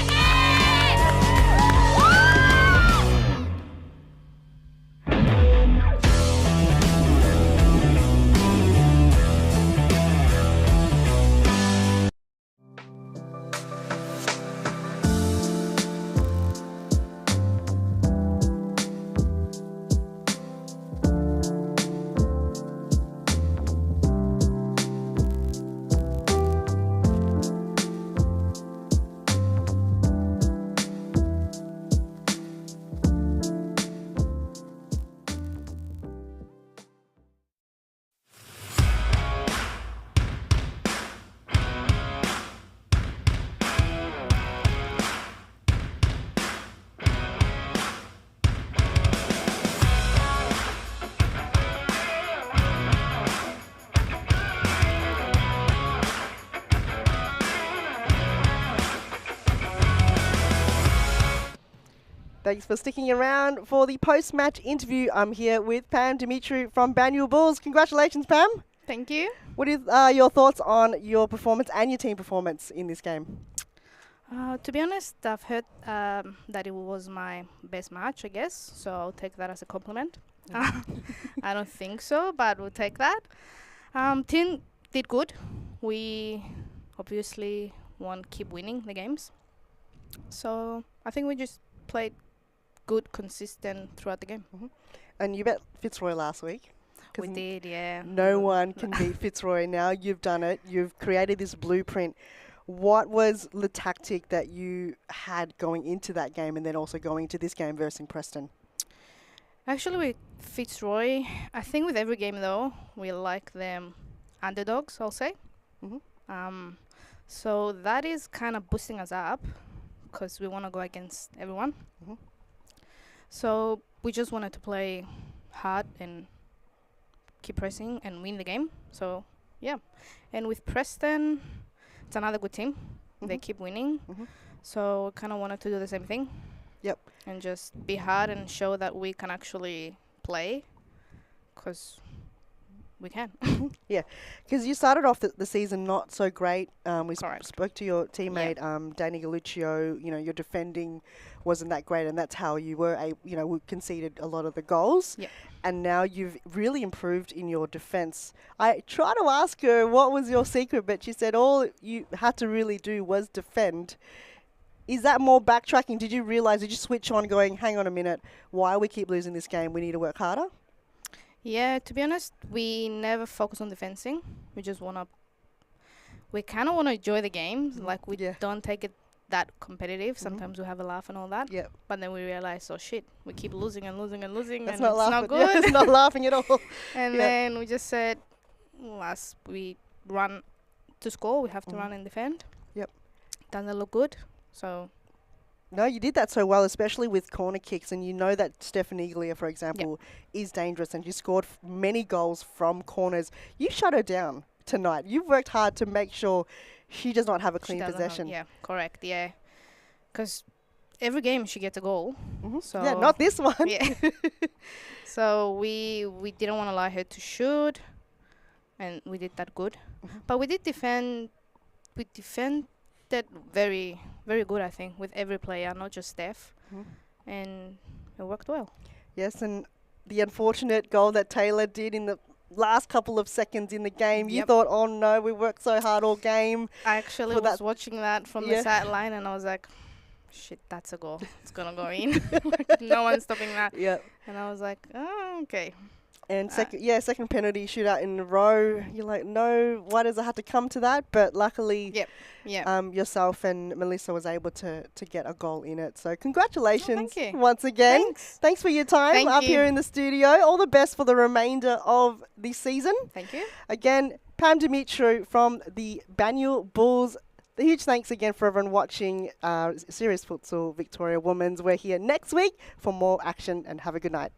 Thanks for sticking around for the post-match interview. I'm here with Pam Dimitri from Banyule Bulls. Congratulations, Pam. Thank you. What is your thoughts on your performance and your team performance in this game? To be honest, I've heard that it was my best match, I guess, so I'll take that as a compliment. I don't think so, but we'll take that. Team did good. We obviously want to keep winning the games. So I think we just played good, consistent throughout the game. And you bet Fitzroy last week. We did, yeah. No one can beat Fitzroy. Now you've done it. You've created this blueprint. What was the tactic that you had going into that game and then also going into this game versus Preston? Actually, with Fitzroy, I think with every game, though, we like them underdogs, I'll say. So that is kind of boosting us up because we want to go against everyone. So we just wanted to play hard and keep pressing and win the game. So, yeah. And with Preston, it's another good team. They keep winning. So kind of wanted to do the same thing. Yep. And just be hard and show that we can actually play because we can. Yeah, because you started off the season not so great. We Correct. spoke to your teammate, Danny Galuccio. You know, your defending wasn't that great, and that's how you were, we conceded a lot of the goals. Yep. And now you've really improved in your defence. I tried to ask her what was your secret, but she said all you had to really do was defend. Is that more backtracking? Did you switch on going, hang on a minute, why we keep losing this game? We need to work harder? Yeah, to be honest, we never focus on defending. We kind of want to enjoy the game. Like, we don't take it that competitive. Sometimes we have a laugh and all that. Yep. But then we realize, oh shit, we keep losing and losing and losing. That's and not it's laughing. not good. It's not laughing at all. And then we just said, as we run to score, we have to run and defend. Yep. Doesn't look good. So no, you did that so well, especially with corner kicks. And you know that Stephanie Iglia, for example, is dangerous. And she scored many goals from corners. You shut her down tonight. You've worked hard to make sure she does not have a clean possession. Yeah, correct. Yeah. Because every game she gets a goal. So yeah, not this one. Yeah. So we didn't want to allow her to shoot. And we did that good. But we did defend. We defended very, very good, I think, with every player, not just Steph. And it worked well. Yes, and the unfortunate goal that Taylor did in the last couple of seconds in the game, you thought, oh no, we worked so hard all game. I actually was watching that from the sideline and I was like, shit, that's a goal. It's going to go in. No one's stopping that. Yep. And I was like, oh, okay. And second penalty shootout in a row. You're like, no, why does it have to come to that? But luckily, yourself and Melissa was able to get a goal in it. So congratulations once again. Thanks for your time up here in the studio. All the best for the remainder of the season. Thank you. Again, Pam Dimitri from the Banyule Bulls. A huge thanks again for everyone watching Serious Futsal Victoria Women's. We're here next week for more action and have a good night.